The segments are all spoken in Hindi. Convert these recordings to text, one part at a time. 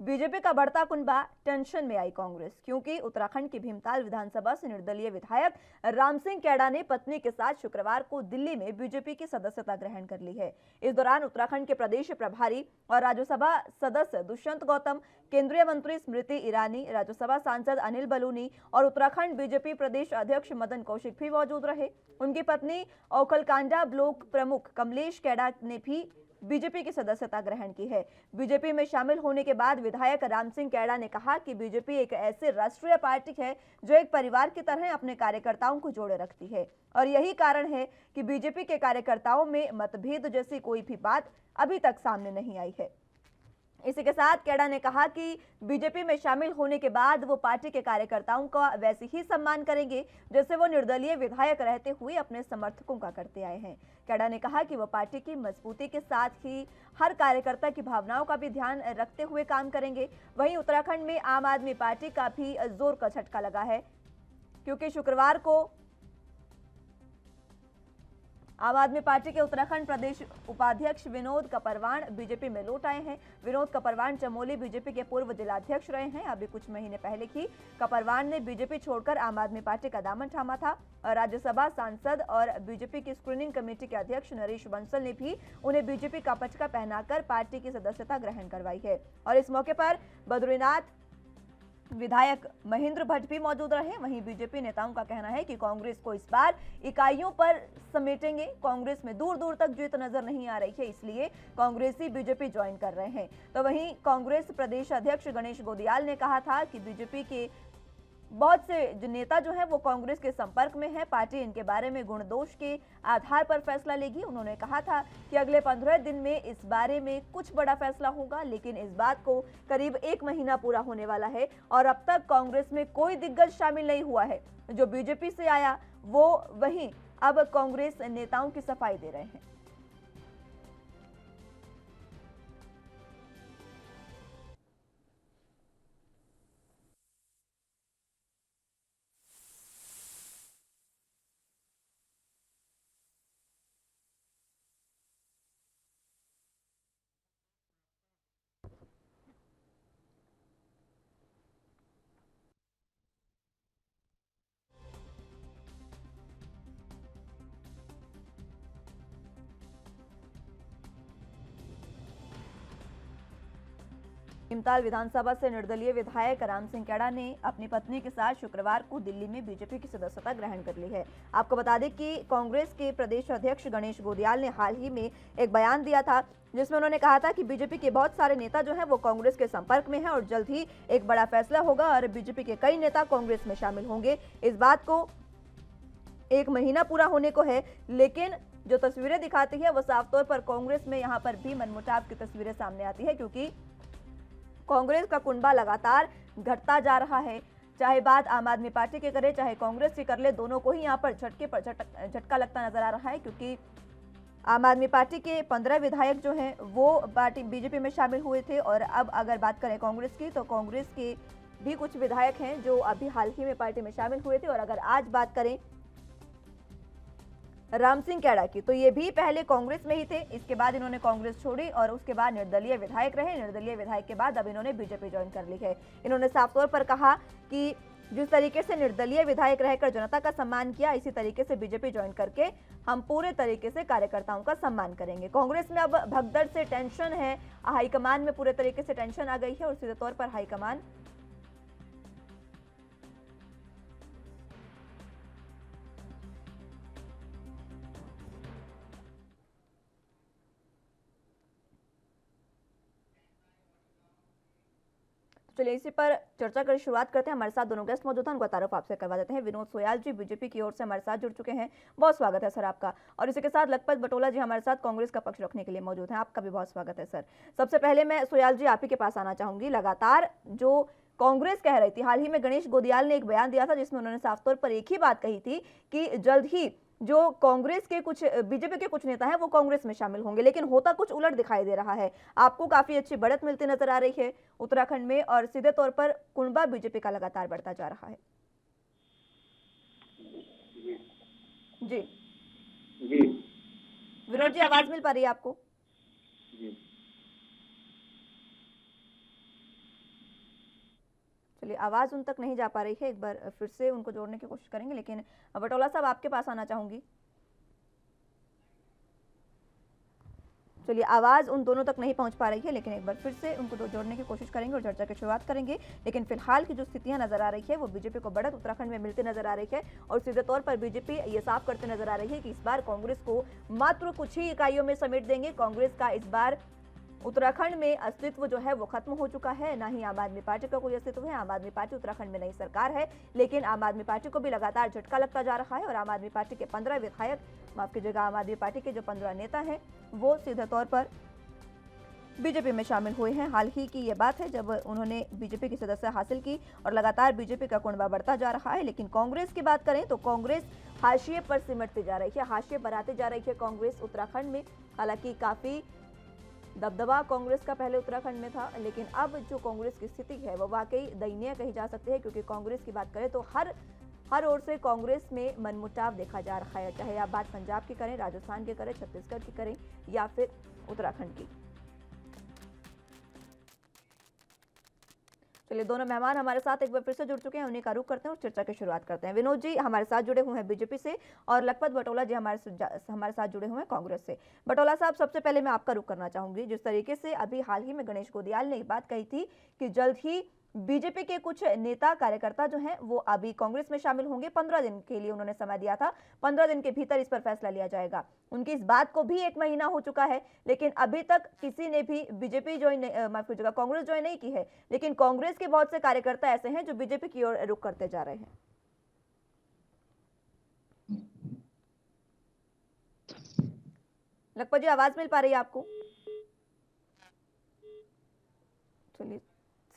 बीजेपी का बढ़ता कुनबा, टेंशन में आई कांग्रेस, क्योंकि उत्तराखंड की भीमताल विधानसभा से निर्दलीय विधायक राम सिंह कैड़ा ने पत्नी के साथ शुक्रवार को दिल्ली में बीजेपी की सदस्यता ग्रहण कर ली है। इस दौरान उत्तराखंड के प्रदेश प्रभारी और राज्यसभा सदस्य दुष्यंत गौतम, केंद्रीय मंत्री स्मृति ईरानी, राज्यसभा सांसद अनिल बलूनी और उत्तराखंड बीजेपी प्रदेश अध्यक्ष मदन कौशिक भी मौजूद रहे। उनकी पत्नी औखलकांडा ब्लॉक प्रमुख कमलेश कैड़ा ने भी बीजेपी की सदस्यता ग्रहण की है। बीजेपी में शामिल होने के बाद विधायक राम सिंह कैड़ा ने कहा कि बीजेपी एक ऐसी राष्ट्रीय पार्टी है जो एक परिवार की तरह अपने कार्यकर्ताओं को जोड़े रखती है और यही कारण है कि बीजेपी के कार्यकर्ताओं में मतभेद जैसी कोई भी बात अभी तक सामने नहीं आई है। इसी के साथ कैड़ा ने कहा कि बीजेपी में शामिल होने के बाद वो पार्टी के कार्यकर्ताओं का वैसे ही सम्मान करेंगे जैसे वो निर्दलीय विधायक रहते हुए अपने समर्थकों का करते आए हैं। कैड़ा ने कहा कि वो पार्टी की मजबूती के साथ ही हर कार्यकर्ता की भावनाओं का भी ध्यान रखते हुए काम करेंगे। वहीं उत्तराखंड में आम आदमी पार्टी का भी जोर का झटका लगा है, क्योंकि शुक्रवार को आम आदमी पार्टी के उत्तराखंड प्रदेश उपाध्यक्ष विनोद कपरवाण बीजेपी में लौट आए हैं। विनोद कपरवाण चमोली बीजेपी के पूर्व जिलाध्यक्ष रहे हैं। अभी कुछ महीने पहले ही कपरवाण ने बीजेपी छोड़कर आम आदमी पार्टी का दामन थामा था और राज्यसभा सांसद और बीजेपी की स्क्रीनिंग कमेटी के अध्यक्ष नरेश बंसल ने भी उन्हें बीजेपी का पचका पहनाकर पार्टी की सदस्यता ग्रहण करवाई है। और इस मौके पर बद्रीनाथ विधायक महेंद्र भट्ट भी मौजूद रहे। वहीं बीजेपी नेताओं का कहना है कि कांग्रेस को इस बार इकाइयों पर समेटेंगे। कांग्रेस में दूर दूर तक जीत नजर नहीं आ रही है, इसलिए कांग्रेसी बीजेपी ज्वाइन कर रहे हैं। तो वहीं कांग्रेस प्रदेश अध्यक्ष गणेश गोदियाल ने कहा था कि बीजेपी के बहुत से जो नेता जो हैं वो कांग्रेस के संपर्क में है, पार्टी इनके बारे में गुण दोष के आधार पर फैसला लेगी। उन्होंने कहा था कि अगले 15 दिन में इस बारे में कुछ बड़ा फैसला होगा, लेकिन इस बात को करीब 1 महीना पूरा होने वाला है और अब तक कांग्रेस में कोई दिग्गज शामिल नहीं हुआ है। जो बीजेपी से आया वो वहीं अब कांग्रेस नेताओं की सफाई दे रहे हैं। भीमताल विधानसभा से निर्दलीय विधायक राम सिंह कैड़ा ने अपनी पत्नी के साथ शुक्रवार को दिल्ली में बीजेपी की सदस्यता ग्रहण कर ली है। आपको बता दें कि कांग्रेस के प्रदेश अध्यक्ष गणेश गोदियाल ने हाल ही में एक बयान दिया था जिसमें उन्होंने कहा था कि बीजेपी के बहुत सारे नेता जो हैं वो कांग्रेस के संपर्क में हैं और जल्द ही एक बड़ा फैसला होगा और बीजेपी के कई नेता कांग्रेस में शामिल होंगे। इस बात को 1 महीना पूरा होने को है, लेकिन जो तस्वीरें दिखाती है वो साफ तौर पर कांग्रेस में यहाँ पर भी मनमुटाव की तस्वीरें सामने आती है, क्योंकि कांग्रेस का कुनबा लगातार घटता जा रहा है। चाहे बात आम आदमी पार्टी की करे चाहे कांग्रेस की कर ले, दोनों को ही यहाँ पर झटका लगता नजर आ रहा है, क्योंकि आम आदमी पार्टी के 15 विधायक जो हैं वो पार्टी बीजेपी में शामिल हुए थे और अब अगर बात करें कांग्रेस की तो कांग्रेस के भी कुछ विधायक हैं जो अभी हाल ही में पार्टी में शामिल हुए थे। और अगर आज बात करें राम सिंह कैड़ा की तो ये भी पहले कांग्रेस में ही थे, इसके बाद इन्होंने कांग्रेस छोड़ी और उसके बाद निर्दलीय विधायक रहे। निर्दलीय विधायक के बाद अब इन्होंने बीजेपी ज्वाइन कर ली है। इन्होंने साफ तौर पर कहा कि जिस तरीके से निर्दलीय विधायक रहकर जनता का सम्मान किया, इसी तरीके से बीजेपी ज्वाइन करके हम पूरे तरीके से कार्यकर्ताओं का सम्मान करेंगे। कांग्रेस में अब भगदड़ से टेंशन है, हाईकमान में पूरे तरीके से टेंशन आ गई है और सीधे तौर पर हाईकमान चलिए इसी पर चर्चा कर शुरुआत करते हैं। हमारे साथ दोनों गेस्ट मौजूद हैं, उनका तारुफ आपसे करवा देते हैं। विनोद सोयाल जी बीजेपी की ओर से हमारे साथ जुड़ चुके हैं, बहुत स्वागत है सर आपका। और इसी के साथ लखपत बटोला जी हमारे साथ कांग्रेस का पक्ष रखने के लिए मौजूद हैं, आपका भी बहुत स्वागत है सर। सबसे पहले मैं सोयाल जी आप ही के पास आना चाहूंगी। लगातार जो कांग्रेस कह रही थी, हाल ही में गणेश गोदियाल ने एक बयान दिया था जिसमें उन्होंने साफ तौर पर एक ही बात कही थी कि जल्द ही जो कांग्रेस के कुछ बीजेपी के कुछ नेता हैं वो कांग्रेस में शामिल होंगे, लेकिन होता कुछ उलट दिखाई दे रहा है। आपको काफी अच्छी बढ़त मिलती नजर आ रही है उत्तराखंड में और सीधे तौर पर कुनबा बीजेपी का लगातार बढ़ता जा रहा है। जी जी विनोद जी, आवाज मिल पा रही है आपको? जी चलिए, आवाज़ उन तक नहीं जा पा रही है, एक बार फिर से उनको जोड़ने की कोशिश करेंगे, लेकिन बटोला साहब आपके पास आना चाहूँगी। चलिए, आवाज़ उन दोनों तक नहीं पहुंच पा रही है, लेकिन एक बार फिर से उनको जोड़ने की कोशिश करेंगे और चर्चा की शुरुआत करेंगे। लेकिन फिलहाल की जो स्थितियां नजर आ रही है वो बीजेपी को बढ़त उत्तराखंड में मिलती नजर आ रही है और सीधे तौर पर बीजेपी ये साफ करते नजर आ रही है कि इस बार कांग्रेस को मात्र कुछ ही इकाइयों में समेट देंगे। कांग्रेस का इस बार उत्तराखंड में अस्तित्व जो है वो खत्म हो चुका है, ना ही आम आदमी पार्टी का कोई अस्तित्व है। आम आदमी पार्टी उत्तराखंड में नई सरकार है, लेकिन आम आदमी पार्टी को भी लगातार झटका लगता जा रहा है और आम आदमी पार्टी के 15 विधायक, माफ कीजिएगा, आम आदमी पार्टी के जो 15 नेता हैं वो सीधे तौर पर बीजेपी में शामिल हुए हैं। हाल ही की ये बात है जब उन्होंने बीजेपी की सदस्यता हासिल की और लगातार बीजेपी का कुनबा बढ़ता जा रहा है। लेकिन कांग्रेस की बात करें तो कांग्रेस हाशिए पर सिमटती जा रही है, हाशिए पर आती जा रही है कांग्रेस उत्तराखंड में। हालांकि काफी दबदबा कांग्रेस का पहले उत्तराखंड में था, लेकिन अब जो कांग्रेस की स्थिति है वो वाकई दयनीय कही जा सकती है, क्योंकि कांग्रेस की बात करें तो हर ओर से कांग्रेस में मनमुटाव देखा जा रहा है, चाहे आप बात पंजाब की करें, राजस्थान की करें, छत्तीसगढ़ की करें या फिर उत्तराखंड की। चलिए, दोनों मेहमान हमारे साथ एक बार फिर से जुड़ चुके हैं, उन्हीं का रुख करते हैं और चर्चा की शुरुआत करते हैं। विनोद जी हमारे साथ जुड़े हुए हैं बीजेपी से और लखपत बटोला जी हमारे साथ जुड़े हुए हैं कांग्रेस से। बटोला साहब, सबसे पहले मैं आपका रुख करना चाहूंगी। जिस तरीके से अभी हाल ही में गणेश गोदियाल ने बात कही थी कि जल्द ही बीजेपी के कुछ नेता कार्यकर्ता जो हैं वो अभी कांग्रेस में शामिल होंगे, 15 दिन के लिए उन्होंने समय दिया था, 15 दिन के भीतर इस पर फैसला लिया जाएगा। उनकी इस बात को भी 1 महीना हो चुका है, लेकिन अभी तक किसी ने भी बीजेपी माफ कीजिएगा, कांग्रेस ज्वाइन नहीं की है। लेकिन कांग्रेस के बहुत से कार्यकर्ता ऐसे हैं जो बीजेपी की ओर रुख करते जा रहे हैं। लखपत जी, आवाज मिल पा रही है आपको? चलिए,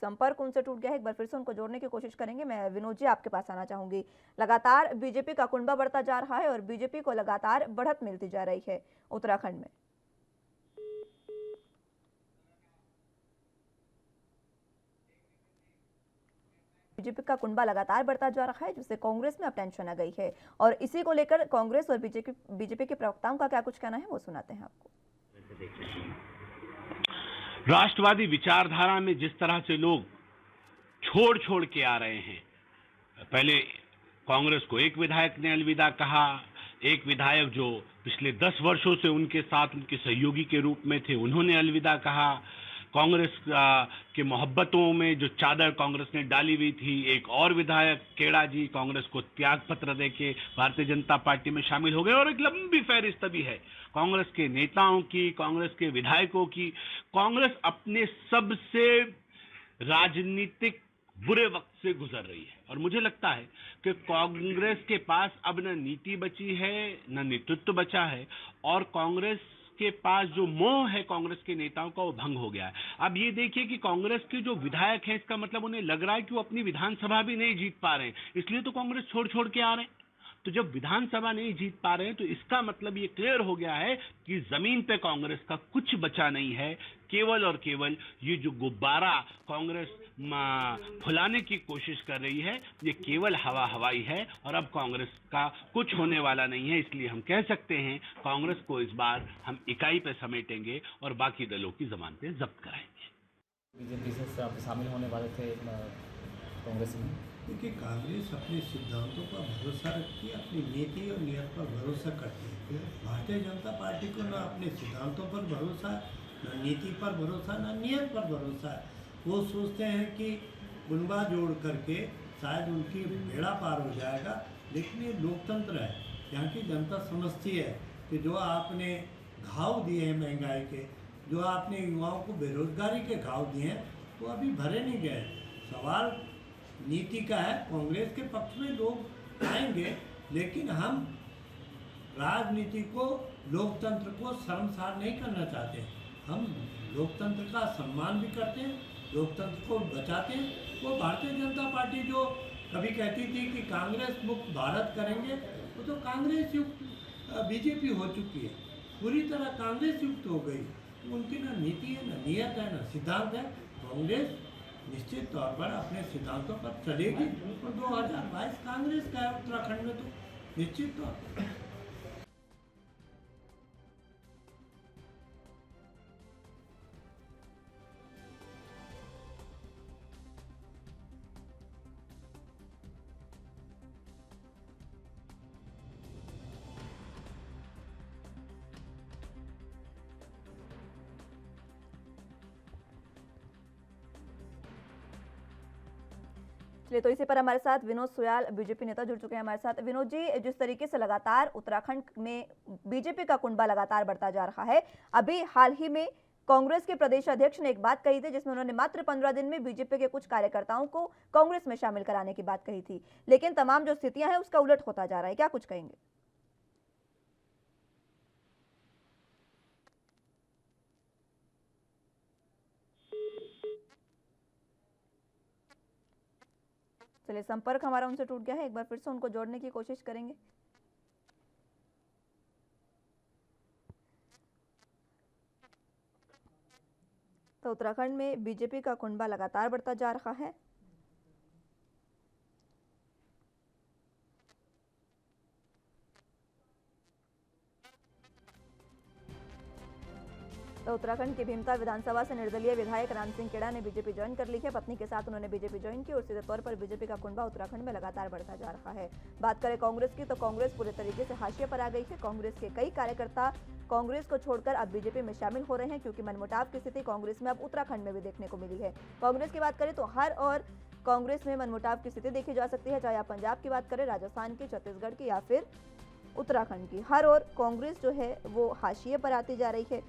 संपर्क उनसे टूट गया है, एक बार फिर से उनको जोड़ने की कोशिश करेंगे। मैं विनोद जी आपके पास आना चाहूंगी। लगातार बीजेपी का कुनबा बढ़ता जा रहा है और बीजेपी को लगातार बढ़त मिलती जा रही है उत्तराखंड में। बीजेपी का कुनबा लगातार बढ़ता जा रहा है, जिससे कांग्रेस में अब टेंशन आ गई है और इसी को लेकर कांग्रेस और बीजेपी के प्रवक्ताओं का क्या कुछ कहना है वो सुनाते हैं आपको। राष्ट्रवादी विचारधारा में जिस तरह से लोग छोड़ छोड़ के आ रहे हैं, पहले कांग्रेस को एक विधायक ने अलविदा कहा, एक विधायक जो पिछले 10 वर्षों से उनके साथ उनके सहयोगी के रूप में थे उन्होंने अलविदा कहा। कांग्रेस के मोहब्बतों में जो चादर कांग्रेस ने डाली हुई थी, एक और विधायक केड़ा जी कांग्रेस को त्याग पत्र देके भारतीय जनता पार्टी में शामिल हो गए और एक लंबी फहरिस्त भी है कांग्रेस के नेताओं की, कांग्रेस के विधायकों की। कांग्रेस अपने सबसे राजनीतिक बुरे वक्त से गुजर रही है और मुझे लगता है कि कांग्रेस के पास अब न नीति बची है न नेतृत्व बचा है और कांग्रेस के पास जो मोह है कांग्रेस के नेताओं का वो भंग हो गया है। अब ये देखिए कि कांग्रेस के जो विधायक हैं, इसका मतलब उन्हें लग रहा है कि वो अपनी विधानसभा भी नहीं जीत पा रहे हैं, इसलिए तो कांग्रेस छोड़ छोड़ के आ रहे हैं। तो जब विधानसभा नहीं जीत पा रहे हैं तो इसका मतलब ये क्लियर हो गया है कि जमीन पे कांग्रेस का कुछ बचा नहीं है। केवल और केवल ये जो गुब्बारा कांग्रेस फुलाने की कोशिश कर रही है, ये केवल हवा हवाई है और अब कांग्रेस का कुछ होने वाला नहीं है। इसलिए हम कह सकते हैं कांग्रेस को इस बार हम इकाई पे समेटेंगे और बाकी दलों की जमानतें जब्त कराएंगे। बीजेपी से आप शामिल होने वाले थे कांग्रेस में? क्योंकि कांग्रेस अपने सिद्धांतों पर भरोसा रखती है, अपनी नीति और नियत पर भरोसा करती है। भारतीय जनता पार्टी को न अपने सिद्धांतों पर भरोसा, न नीति पर भरोसा, न नियत पर भरोसा है। वो सोचते हैं कि कुनबा जोड़ करके शायद उनकी बेड़ा पार हो जाएगा, लेकिन ये लोकतंत्र है। यहाँ की जनता समझती है कि जो आपने घाव दिए हैं महंगाई के, जो आपने युवाओं को बेरोजगारी के घाव दिए हैं, वो अभी भरे नहीं गए। सवाल नीति का है। कांग्रेस के पक्ष में लोग आएंगे, लेकिन हम राजनीति को, लोकतंत्र को शर्मसार नहीं करना चाहते। हम लोकतंत्र का सम्मान भी करते हैं, लोकतंत्र को बचाते हैं। वो भारतीय जनता पार्टी जो कभी कहती थी कि कांग्रेस मुक्त भारत करेंगे, वो तो कांग्रेस युक्त बीजेपी हो चुकी है, पूरी तरह कांग्रेस युक्त हो गई। उनकी ना नीति है, ना नियत है, ना सिद्धांत है। कांग्रेस निश्चित तौर पर अपने सिद्धांतों पर चलेगी और 2022 कांग्रेस का है उत्तराखंड में, तो निश्चित तौर पर। चलिए, तो इसी पर हमारे साथ विनोद सुयाल बीजेपी नेता जुड़ चुके हैं हमारे साथ। विनोद जी, जिस तरीके से लगातार उत्तराखंड में बीजेपी का कुनबा लगातार बढ़ता जा रहा है, अभी हाल ही में कांग्रेस के प्रदेश अध्यक्ष ने एक बात कही थी जिसमें उन्होंने मात्र 15 दिन में बीजेपी के कुछ कार्यकर्ताओं को कांग्रेस में शामिल कराने की बात कही थी, लेकिन तमाम जो स्थितियां हैं उसका उलट होता जा रहा है। क्या कुछ कहेंगे? चलिए, संपर्क हमारा उनसे टूट गया है, एक बार फिर से उनको जोड़ने की कोशिश करेंगे। तो उत्तराखंड में बीजेपी का कुनबा लगातार बढ़ता जा रहा है। तो उत्तराखंड के भीमताल विधानसभा से निर्दलीय विधायक राम सिंह खेड़ा ने बीजेपी ज्वाइन कर ली है। पत्नी के साथ उन्होंने बीजेपी ज्वाइन की और सीधे तौर पर बीजेपी का कुनबा उत्तराखंड में लगातार बढ़ता जा रहा है। बात करें कांग्रेस की, तो कांग्रेस पूरे तरीके से हाशिए पर आ गई है। कांग्रेस के कई कार्यकर्ता कांग्रेस को छोड़कर अब बीजेपी में शामिल हो रहे हैं, क्योंकि मनमुटाव की स्थिति कांग्रेस में अब उत्तराखंड में भी देखने को मिली है। कांग्रेस की बात करें तो हर और कांग्रेस में मनमुटाव की स्थिति देखी जा सकती है, चाहे आप पंजाब की बात करें, राजस्थान की, छत्तीसगढ़ की या फिर उत्तराखंड की। हर और कांग्रेस जो है वो हाशिए पर आती जा रही है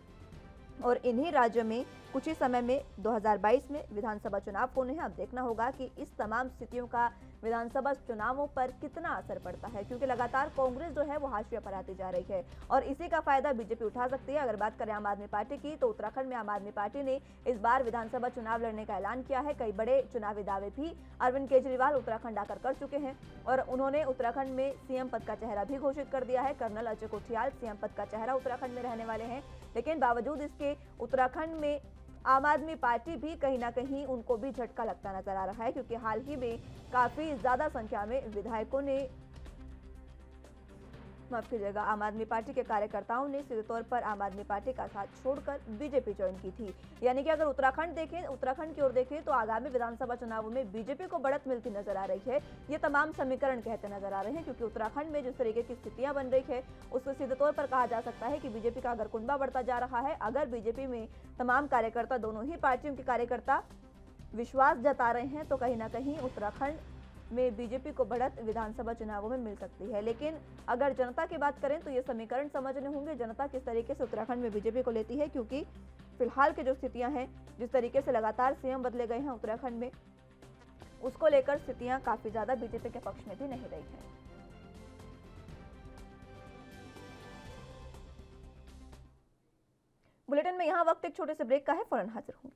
और इन्हीं राज्यों में कुछ ही समय में 2022 में विधानसभा चुनाव होने हैं। अब देखना होगा कि इस तमाम स्थितियों का विधानसभा चुनावों पर कितना असर पड़ता है, क्योंकि लगातार कांग्रेस जो है वो हाशिए पर आती जा रही है और इसी का फायदा बीजेपी उठा सकती है। अगर बात करें आम आदमी पार्टी की, तो उत्तराखंड में आम आदमी पार्टी ने इस बार विधानसभा चुनाव लड़ने का ऐलान किया है। कई बड़े चुनावी दावे भी अरविंद केजरीवाल उत्तराखंड आकर कर चुके हैं और उन्होंने उत्तराखंड में सीएम पद का चेहरा भी घोषित कर दिया है। कर्नल अजय कोठियाल सीएम पद का चेहरा उत्तराखंड में रहने वाले हैं, लेकिन बावजूद इसके उत्तराखंड में आम आदमी पार्टी भी कहीं ना कहीं उनको भी झटका लगता नजर आ रहा है, क्योंकि हाल ही में काफी ज्यादा संख्या में विधायकों ने, माफ कीजिएगा, आम आदमी पार्टी के कार्यकर्ताओं ने सीधे तौर पर आम आदमी पार्टी का साथ छोड़कर बीजेपी ज्वाइन की थी। यानी कि अगर उत्तराखंड की ओर देखें तो आगामी विधानसभा चुनावों में बीजेपी को बढ़त मिलती नजर आ रही है। ये तमाम समीकरण कहते नजर आ रहे हैं, क्योंकि उत्तराखंड में जिस तरीके की स्थितियां बन रही है उससे सीधे तौर पर कहा जा सकता है कि बीजेपी का अगर कुनबा बढ़ता जा रहा है, अगर बीजेपी में तमाम कार्यकर्ता, दोनों ही पार्टियों के कार्यकर्ता विश्वास जता रहे हैं, तो कहीं ना कहीं उत्तराखंड में बीजेपी को बढ़त विधानसभा चुनावों में मिल सकती है। लेकिन अगर जनता की बात करें तो ये समीकरण समझने होंगे जनता किस तरीके से उत्तराखंड में बीजेपी को लेती है, क्योंकि फिलहाल की जो स्थितियां हैं, जिस तरीके से लगातार सीएम बदले गए हैं उत्तराखंड में, उसको लेकर स्थितियां काफी ज्यादा बीजेपी के पक्ष में भी नहीं रही है। बुलेटिन में यहाँ वक्त एक छोटे से ब्रेक का है, फौरन हाजिर हूँ।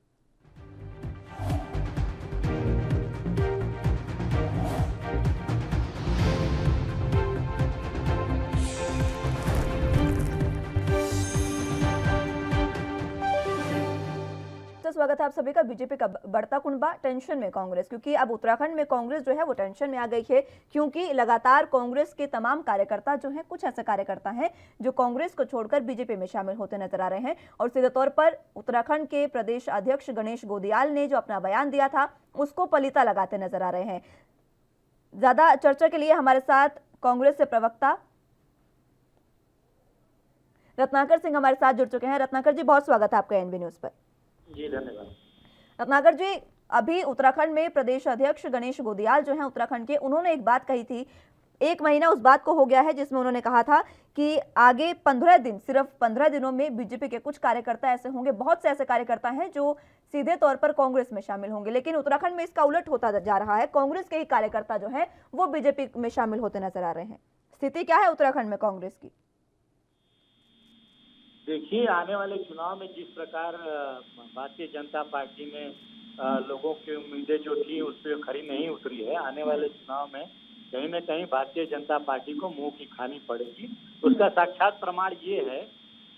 स्वागत है आप सभी का। बीजेपी का बढ़ता कुनबा, टेंशन में कांग्रेस, क्योंकि अब उत्तराखंड में कांग्रेस जो है वो टेंशन में आ गई है, क्योंकि लगातार कांग्रेस के तमाम कार्यकर्ता जो हैं, कुछ ऐसे कार्यकर्ता हैं जो कांग्रेस को छोड़कर बीजेपी में शामिल होते नजर आ रहे हैं और सीधे तौर पर उत्तराखंड के प्रदेश अध्यक्ष गणेश गोदियाल ने जो अपना बयान दिया था उसको पलीता लगाते नजर आ रहे हैं। ज्यादा चर्चा के लिए हमारे साथ कांग्रेस से प्रवक्ता रत्नाकर सिंह हमारे साथ जुड़ चुके हैं। रत्नाकर जी, बहुत स्वागत है आपका एनबी न्यूज पर। जी धन्यवाद। रत्नाकर जी, अभी उत्तराखंड में प्रदेश अध्यक्ष गणेश गोदियाल जो हैं उत्तराखंड के, उन्होंने एक बात कही थी, एक महीना उस बात को हो गया है, जिसमें उन्होंने कहा था कि आगे 15 दिन, सिर्फ 15 दिनों में बीजेपी के कुछ कार्यकर्ता ऐसे होंगे, बहुत से ऐसे कार्यकर्ता हैं जो सीधे तौर पर कांग्रेस में शामिल होंगे। लेकिन उत्तराखंड में इसका उलट होता जा रहा है, कांग्रेस के ही कार्यकर्ता जो है वो बीजेपी में शामिल होते नजर आ रहे हैं। स्थिति क्या है उत्तराखंड में कांग्रेस की? देखिए, आने वाले चुनाव में जिस प्रकार भारतीय जनता पार्टी में लोगों की उम्मीदें जो थी उस पर खरी नहीं उतरी है, आने वाले चुनाव में कहीं न कहीं भारतीय जनता पार्टी को मुंह की खानी पड़ेगी। उसका साक्षात प्रमाण ये है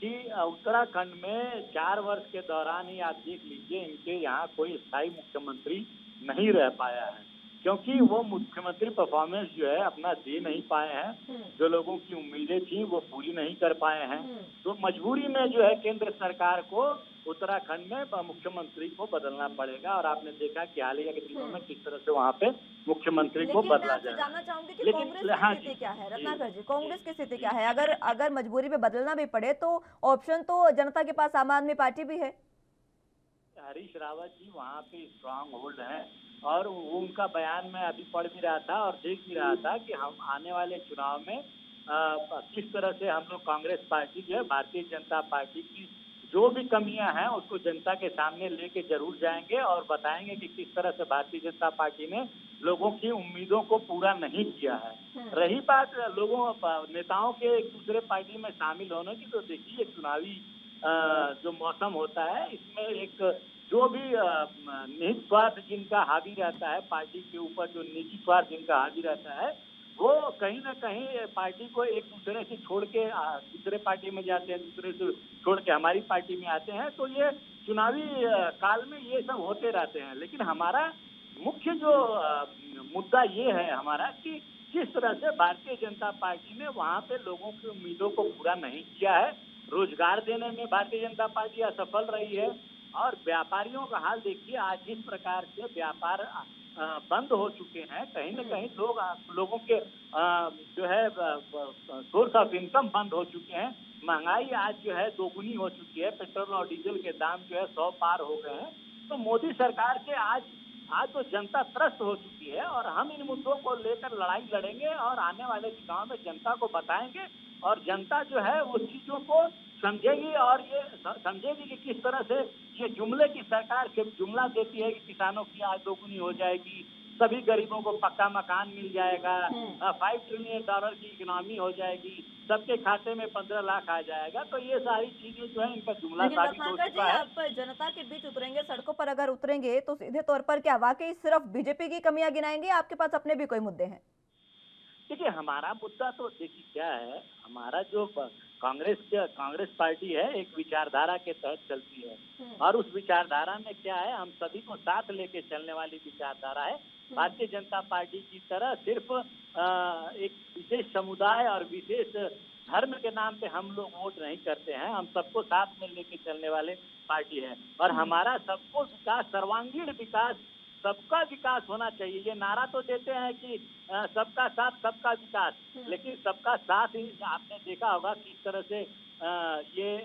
कि उत्तराखंड में 4 वर्ष के दौरान ही आप देख लीजिए, इनके यहाँ कोई स्थायी मुख्यमंत्री नहीं रह पाया है, क्योंकि वो मुख्यमंत्री परफॉर्मेंस जो है अपना दे नहीं पाए हैं, जो लोगों की उम्मीदें थी वो पूरी नहीं कर पाए हैं। तो मजबूरी में जो है केंद्र सरकार को उत्तराखंड में मुख्यमंत्री को बदलना पड़ेगा और आपने देखा कि हालिया के दिनों में किस तरह से वहाँ पे मुख्यमंत्री को बदला जाए। जानना चाहूंगी कि कांग्रेस की स्थिति क्या है रत्नाकर जी, कांग्रेस की स्थिति क्या है? अगर मजबूरी में बदलना भी पड़े तो ऑप्शन तो जनता के पास आम आदमी पार्टी भी है। हरीश रावत जी वहाँ पे स्ट्रांग होल्ड है और वो उनका बयान मैं अभी पढ़ भी रहा था और देख भी रहा था कि हम आने वाले चुनाव में किस तरह से हम लोग कांग्रेस पार्टी जो है, भारतीय जनता पार्टी की जो भी कमियां हैं उसको जनता के सामने लेके जरूर जाएंगे और बताएंगे कि किस तरह से भारतीय जनता पार्टी ने लोगों की उम्मीदों को पूरा नहीं किया है। रही बात नेताओं के एक दूसरे पार्टी में शामिल होने की, तो देखिए चुनावी जो मौसम होता है इसमें एक जो भी निहित स्वार्थ जिनका हावी रहता है पार्टी के ऊपर, जो निजी स्वार्थ जिनका हावी रहता है, वो कहीं ना कहीं पार्टी को एक दूसरे से छोड़ के दूसरे पार्टी में जाते हैं, दूसरे से छोड़ के हमारी पार्टी में आते हैं। तो ये चुनावी काल में ये सब होते रहते हैं। लेकिन हमारा मुख्य जो मुद्दा ये है हमारा कि किस तरह से भारतीय जनता पार्टी ने वहाँ पे लोगों की उम्मीदों को पूरा नहीं किया है। रोजगार देने में भारतीय जनता पार्टी असफल रही है और व्यापारियों का हाल देखिए, आज जिस प्रकार से व्यापार बंद हो चुके हैं, कहीं न कहीं लोगों के जो है सोर्स ऑफ इनकम बंद हो चुके हैं। महंगाई आज जो है दोगुनी हो चुकी है, पेट्रोल और डीजल के दाम जो है 100 पार हो गए हैं। तो मोदी सरकार से आज तो जनता त्रस्त हो चुकी है और हम इन मुद्दों को लेकर लड़ाई लड़ेंगे और आने वाले चुनाव में जनता को बताएंगे और जनता जो है उस चीजों को समझेगी और ये समझेगी कि किस तरह से ये जुमले की सरकार सिर्फ जुमला देती है कि किसानों की आय दोगुनी हो जाएगी, सभी गरीबों को पक्का मकान मिल जाएगा, $5 ट्रिलियन की इकोनॉमी हो जाएगी, सबके खाते में 15 लाख आ जाएगा। तो ये सारी चीजें जो है इनका जुमला लेकिन साबित हो रत्नाकर जी, चुका है। आप जनता के बीच उतरेंगे, सड़कों पर अगर उतरेंगे तो सीधे तौर पर क्या वाकई सिर्फ बीजेपी की कमियां गिनाएंगे, आपके पास अपने भी कोई मुद्दे हैं? देखिए हमारा मुद्दा तो देखिए क्या है, हमारा जो कांग्रेस पार्टी है एक विचारधारा के तहत चलती है और उस विचारधारा में क्या है, हम सभी को साथ लेके चलने वाली विचारधारा है। भारतीय जनता पार्टी की तरह सिर्फ एक विशेष समुदाय और विशेष धर्म के नाम पे हम लोग वोट नहीं करते हैं, हम सबको साथ में लेके चलने वाले पार्टी है और हमारा सबको विकास, सर्वांगीण विकास, सबका विकास होना चाहिए। ये नारा तो देते हैं कि सबका साथ सबका विकास, लेकिन सबका साथ ही आपने देखा होगा किस तरह से ये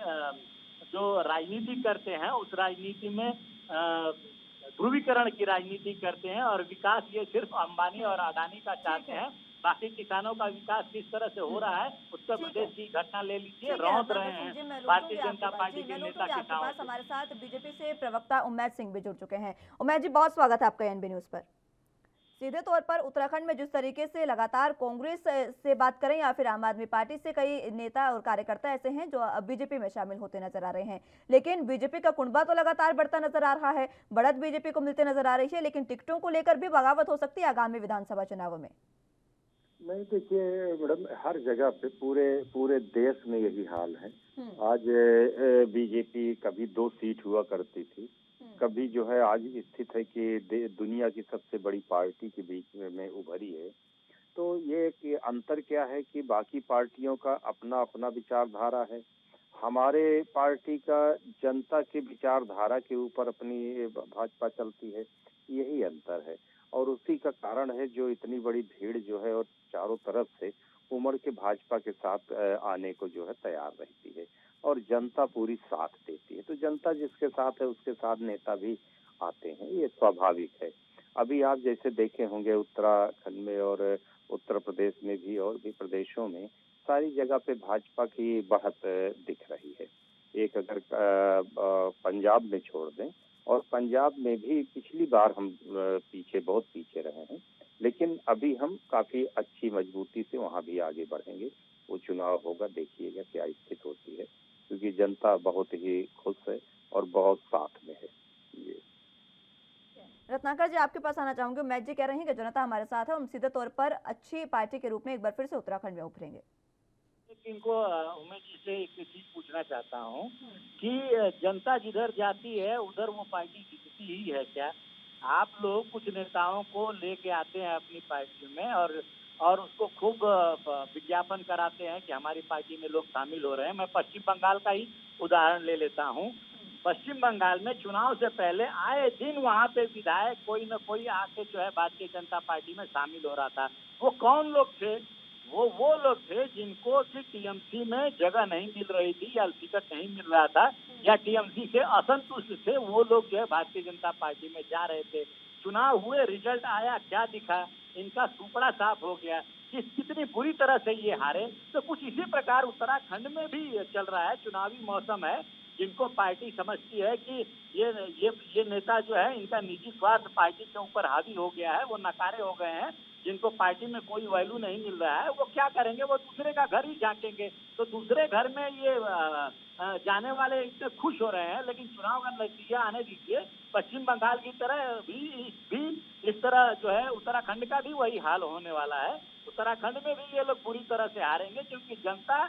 जो राजनीति करते हैं उस राजनीति में ध्रुवीकरण की राजनीति करते हैं और विकास ये सिर्फ अंबानी और अडानी का चाहते हैं। बाकी किसानों का विकास किस तरह से हो रहा है, उत्तर प्रदेश की घटना ले लीजिए, रौंद रहे हैं भारतीय जनता पार्टी के नेता किसानों। हमारे साथ बीजेपी से प्रवक्ता उम्मैद सिंह भी जुड़ चुके हैं। उम्मैद जी, बहुत स्वागत है आपका एनबी न्यूज पर। सीधे तौर पर उत्तराखंड में जिस तरीके से लगातार कांग्रेस से बात करें या फिर आम आदमी पार्टी से, कई नेता और कार्यकर्ता ऐसे हैं जो अब बीजेपी में शामिल होते नजर आ रहे हैं, लेकिन बीजेपी का कुनबा तो लगातार बढ़ता नजर आ रहा है, बढ़त बीजेपी को मिलते नजर आ रही है, लेकिन टिकटों को लेकर भी बगावत हो सकती है आगामी विधानसभा चुनावों में। नहीं, देखिए मैडम, हर जगह पे पूरे देश में यही हाल है। आज बीजेपी कभी 2 सीट हुआ करती थी, कभी जो है आज स्थित है कि दुनिया की सबसे बड़ी पार्टी के बीच में उभरी है। तो ये कि अंतर क्या है कि बाकी पार्टियों का अपना अपना विचारधारा है, हमारे पार्टी का जनता के विचारधारा के ऊपर अपनी भाजपा चलती है, यही अंतर है। और उसी का कारण है जो इतनी बड़ी भीड़ जो है और चारों तरफ से उमड़ के भाजपा के साथ आने को जो है तैयार रहती है और जनता पूरी साथ देती है। तो जनता जिसके साथ है उसके साथ नेता भी आते हैं, ये स्वाभाविक है। अभी आप जैसे देखे होंगे उत्तराखंड में और उत्तर प्रदेश में भी और भी प्रदेशों में सारी जगह पे भाजपा की बढ़त दिख रही है। एक अगर पंजाब में छोड़ दें, और पंजाब में भी पिछली बार हम बहुत पीछे रहे हैं, लेकिन अभी हम काफी अच्छी मजबूती से वहां भी आगे बढ़ेंगे। वो चुनाव होगा, देखिएगा क्या स्थिति होती है, क्योंकि जनता बहुत ही खुश है और बहुत साथ में है। ये रत्नाकर जी, आपके पास आना चाहूंगी। उम्मैद जी कह रहे हैं कि जनता हमारे साथ है, हम सीधे तौर पर अच्छी पार्टी के रूप में एक बार फिर से उत्तराखंड में उभरेंगे। इनको उमेश जी से एक चीज पूछना चाहता हूँ कि जनता जिधर जाती है उधर वो पार्टी जीतती ही है क्या? आप लोग कुछ नेताओं को लेके आते हैं अपनी पार्टी में और उसको खूब विज्ञापन कराते हैं कि हमारी पार्टी में लोग शामिल हो रहे हैं। मैं पश्चिम बंगाल का ही उदाहरण ले लेता हूँ। पश्चिम बंगाल में चुनाव से पहले आए दिन वहाँ पे विधायक कोई न कोई आके जो है भारतीय जनता पार्टी में शामिल हो रहा था। वो कौन लोग थे? वो लोग थे जिनको कि टीएमसी में जगह नहीं मिल रही थी या टिकट नहीं मिल रहा था या टीएमसी से असंतुष्ट थे, वो लोग जो है भारतीय जनता पार्टी में जा रहे थे। चुनाव हुए, रिजल्ट आया, क्या दिखा, इनका सुपड़ा साफ हो गया कि कितनी बुरी तरह से ये हारे। तो कुछ इसी प्रकार उत्तराखंड में भी चल रहा है। चुनावी मौसम है, जिनको पार्टी समझती है कि ये नेता जो है, इनका निजी स्वार्थ पार्टी के ऊपर हावी हो गया है, वो नकारे हो गए हैं, जिनको पार्टी में कोई वैल्यू नहीं मिल रहा है, वो क्या करेंगे, वो दूसरे का घर ही झांकेंगे। तो दूसरे घर में ये जाने वाले इतने खुश हो रहे हैं, लेकिन चुनाव का नतीजा आने दीजिए। पश्चिम बंगाल की तरह भी इस तरह जो है उत्तराखंड का भी वही हाल होने वाला है। उत्तराखंड में भी ये लोग पूरी तरह से हारेंगे, क्योंकि जनता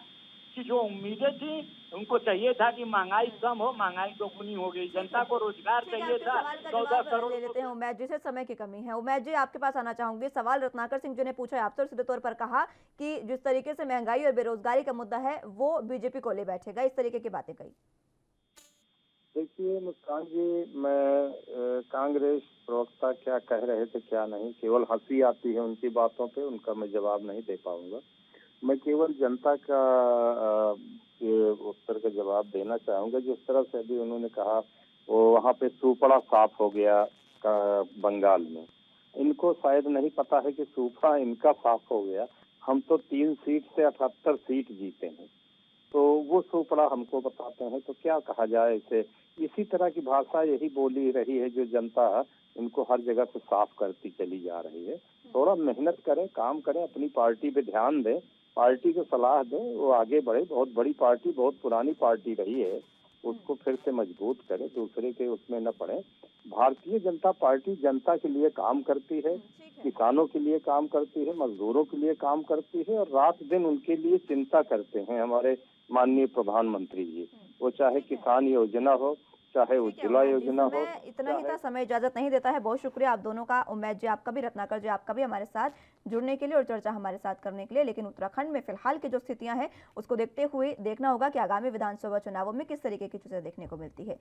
की जो उम्मीदें थी, उनको चाहिए था कि महंगाई कम हो, महंगाई दोगुनी हो गई। जनता को रोजगार चाहिए था, 14 करोड़। ले लेते हैं उमैद जी से, समय की कमी है। उमैद जी, आपके पास आना चाहूंगी। सवाल रत्नाकर सिंह जी ने पूछा है आपसे और सीधे तौर पर कहा कि जिस तरीके से महंगाई और बेरोजगारी का मुद्दा है वो बीजेपी को ले बैठेगा, इस तरीके की बातें कही। देखिए मुस्कान जी, मैं कांग्रेस प्रवक्ता क्या कह रहे थे क्या नहीं, केवल हंसी आती है उनकी बातों पे, उनका मैं जवाब नहीं दे पाऊंगा। मैं केवल जनता का उत्तर का जवाब देना चाहूंगा। जिस तरह से अभी उन्होंने कहा वो वहाँ पे सुपड़ा साफ हो गया बंगाल में, इनको शायद नहीं पता है कि सुपड़ा इनका साफ हो गया। हम तो 3 सीट से 78 सीट जीते हैं, तो वो सुपड़ा हमको बताते हैं, तो क्या कहा जाए इसे। इसी तरह की भाषा यही बोली रही है जो जनता इनको हर जगह से साफ करती चली जा रही है। थोड़ा मेहनत करें, काम करें, अपनी पार्टी पे ध्यान दें, पार्टी को सलाह दें, वो आगे बढ़े। बहुत बड़ी पार्टी, बहुत पुरानी पार्टी रही है, उसको फिर से मजबूत करें, दूसरे के उसमें न पड़े। भारतीय जनता पार्टी जनता के लिए काम करती है, किसानों के लिए काम करती है, मजदूरों के लिए काम करती है, और रात दिन उनके लिए चिंता करते हैं हमारे माननीय प्रधानमंत्री जी। वो चाहे किसान योजना हो, चाहे उज्ज्वला योजना हो। इतना ही था, समय इजाजत नहीं देता है। बहुत शुक्रिया आप दोनों का, उमैद जी आपका भी, रत्नाकर जी आपका भी, हमारे साथ जुड़ने के लिए और चर्चा हमारे साथ करने के लिए। लेकिन उत्तराखंड में फिलहाल की जो स्थितियां हैं उसको देखते हुए देखना होगा कि आगामी विधानसभा चुनावों में किस तरीके की चीजें देखने को मिलती है।